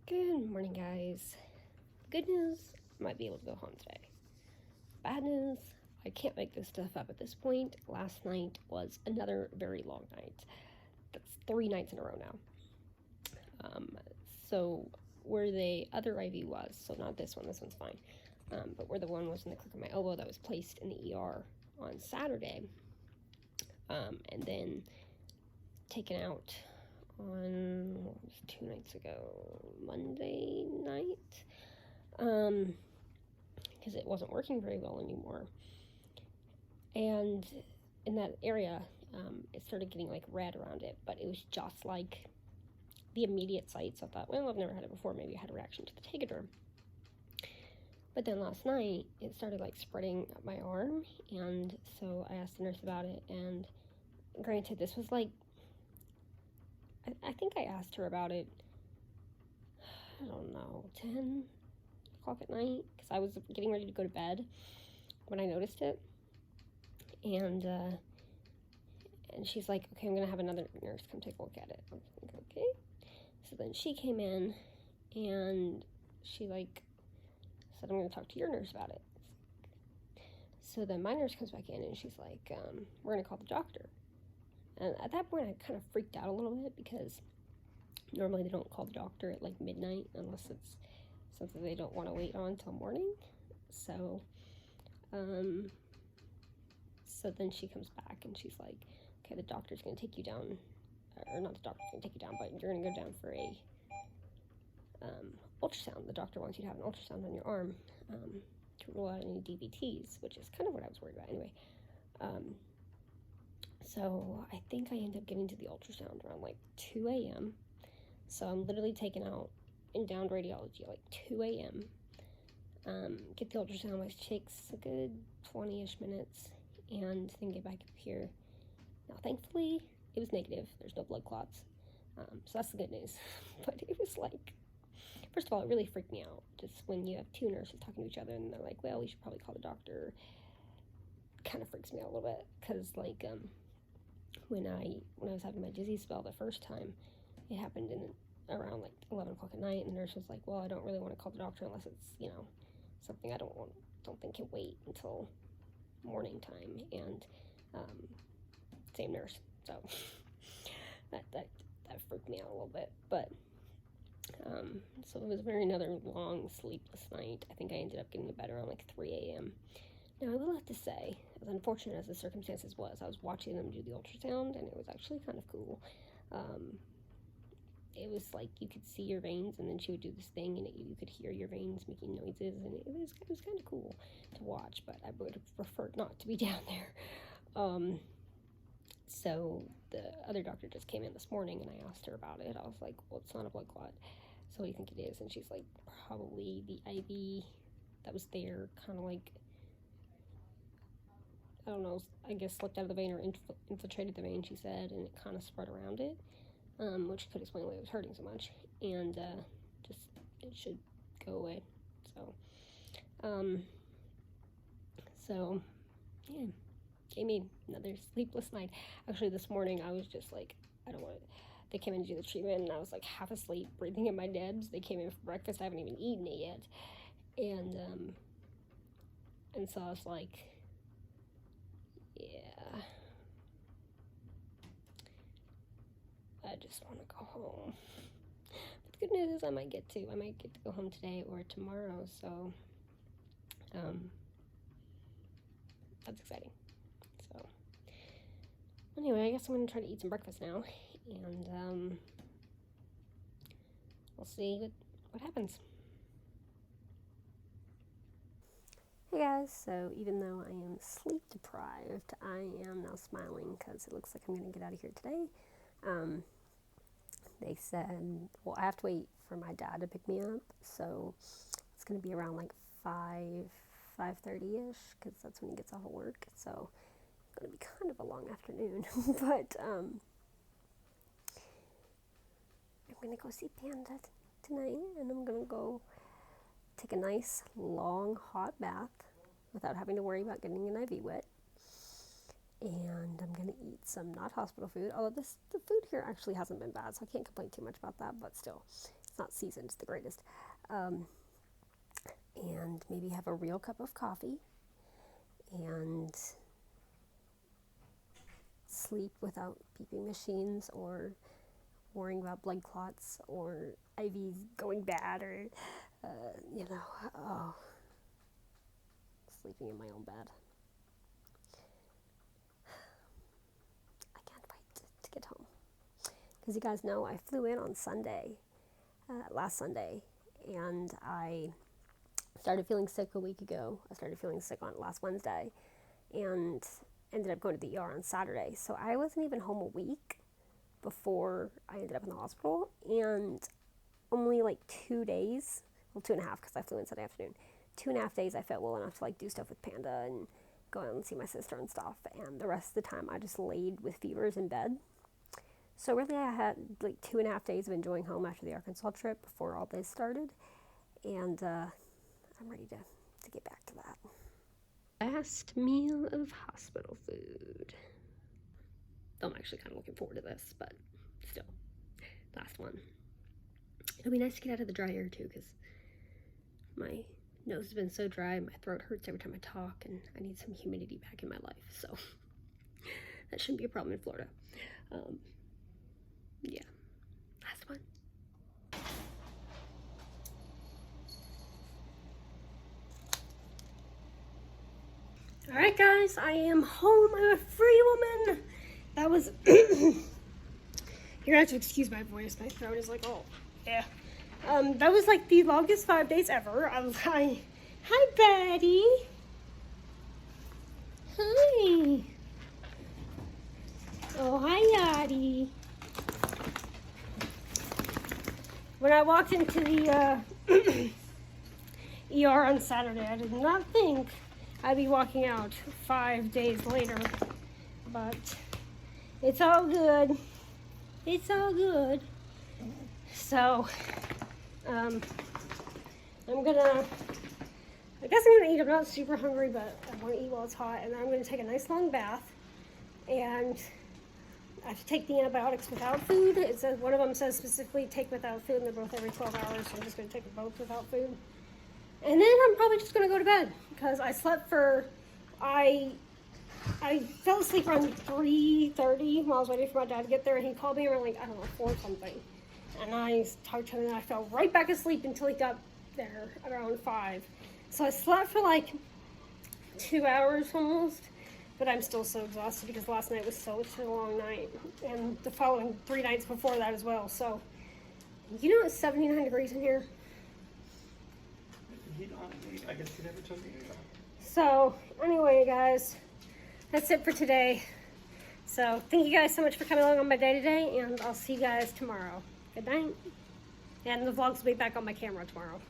Good morning, guys. Good news, I might be able to go home today. Bad news, I can't make this stuff up at this point. Last night was another very long night. That's 3 nights in a row now. So where the other IV was, so not this one's fine, but where the one was in the crook of my elbow that was placed in the ER on Saturday, and then taken out on, what was 2 nights ago, Monday night, because it wasn't working very well anymore. And in that area, it started getting like red around it, but it was just like the immediate site. So I thought, well, I've never had it before, maybe I had a reaction to the Tegaderm. But then last night it started like spreading up my arm, and so I asked the nurse about it. And granted, this was like, I think I asked her about it, I don't know, 10 o'clock at night, because I was getting ready to go to bed when I noticed it. And she's like, okay, I'm gonna have another nurse come take a look at it. I was like, okay. So then she came in and she like said, I'm gonna talk to your nurse about it. So then my nurse comes back in and she's like, we're gonna call the doctor. And at that point I kind of freaked out a little bit, because normally they don't call the doctor at like midnight unless it's something they don't want to wait on until morning. So so then she comes back and she's like, okay, the doctor's gonna take you down, or not the doctor's gonna take you down, but you're gonna go down for a ultrasound. The doctor wants you to have an ultrasound on your arm to rule out any DVTs, which is kind of what I was worried about anyway. So I think I ended up getting to the ultrasound around like 2 a.m. So I'm literally taken out in downed radiology at like 2 a.m. Get the ultrasound, which takes a good 20-ish minutes, and then get back up here. Now, thankfully, it was negative. There's no blood clots. So that's the good news. But it was like, first of all, it really freaked me out. Just when you have two nurses talking to each other and they're like, well, we should probably call the doctor. Kind of freaks me out a little bit, because like when I was having my dizzy spell the first time, it happened in around like 11 o'clock at night, and the nurse was like, well, I don't really want to call the doctor unless it's, something I don't think can wait until morning time. And same nurse, so that freaked me out a little bit. But so it was another long sleepless night. I think I ended up getting to bed around like 3 a.m. Now, I will have to say, as unfortunate as the circumstances was, I was watching them do the ultrasound, and it was actually kind of cool. It was like you could see your veins, and then she would do this thing, and you could hear your veins making noises, and it was kind of cool to watch, but I would have preferred not to be down there. So the other doctor just came in this morning, and I asked her about it. I was like, well, it's not a blood clot, so what do you think it is? And she's like, probably the IV that was there kind of like, I don't know, I guess slipped out of the vein or infiltrated the vein, she said, and it kind of spread around it, which could explain why it was hurting so much, and just, it should go away. So yeah, gave me another sleepless night. Actually, this morning I was just like, I don't want to, they came in to do the treatment, and I was like half asleep, breathing in my nebs. They came in for breakfast, I haven't even eaten it yet, and so I was like, yeah, I just want to go home. But the good news is I might get to go home today or tomorrow, so that's exciting. So anyway, I guess I'm gonna try to eat some breakfast now, and we'll see what happens. Hey guys, so even though I am sleep deprived, I am now smiling because it looks like I'm going to get out of here today. They said, well, I have to wait for my dad to pick me up, so it's going to be around like 5:30ish, because that's when he gets off of work, so it's going to be kind of a long afternoon. But I'm going to go see Panda tonight, and I'm going to go take a nice long hot bath without having to worry about getting an IV wet. And I'm going to eat some not hospital food, although the food here actually hasn't been bad, so I can't complain too much about that, but still, It's not seasoned the greatest. And maybe have a real cup of coffee and sleep without beeping machines or worrying about blood clots or IVs going bad or, sleeping in my own bed. I can't wait to get home. Because you guys know I flew in on Sunday, last Sunday, and I started feeling sick a week ago. I started feeling sick on last Wednesday and ended up going to the ER on Saturday. So I wasn't even home a week before I ended up in the hospital, and only like 2 days, well 2.5 because I flew in Sunday afternoon, 2.5 days I felt well enough to like do stuff with Panda and go out and see my sister and stuff, and the rest of the time I just laid with fevers in bed. So really I had like 2.5 days of enjoying home after the Arkansas trip before all this started, and I'm ready to get back to that. Last meal of hospital food. I'm actually kind of looking forward to this, but still, last one. It'll be nice to get out of the dry air too, because my nose has been so dry, my throat hurts every time I talk, and I need some humidity back in my life, so that shouldn't be a problem in Florida. Yeah, last one. All right, guys, I am home. I'm a free woman. That was, you're gonna have to excuse my voice. My throat is like, oh, yeah. That was like the longest 5 days ever. Hi, Betty. Hi. Oh, hi, Yachty. When I walked into the ER on Saturday, I did not think I'd be walking out 5 days later, but it's all good. It's all good. So, I guess I'm gonna eat. I'm not super hungry, but I want to eat while it's hot, and then I'm gonna take a nice long bath, and I have to take the antibiotics without food. It says, one of them says specifically take without food, and they're both every 12 hours, so I'm just gonna take them both without food. And then I'm probably just gonna go to bed, because I slept I fell asleep around 3:30 while I was waiting for my dad to get there, and he called me around like, I don't know, 4 something. And I talked to him, and I fell right back asleep until he got there around 5. So I slept for like 2 hours almost, but I'm still so exhausted because last night was such a long night, and the following 3 nights before that as well. So, you know it's 79 degrees in here? I guess you never took me. So, anyway, guys, that's it for today. So, thank you guys so much for coming along on my day today, and I'll see you guys tomorrow. Good night. And the vlogs will be back on my camera tomorrow.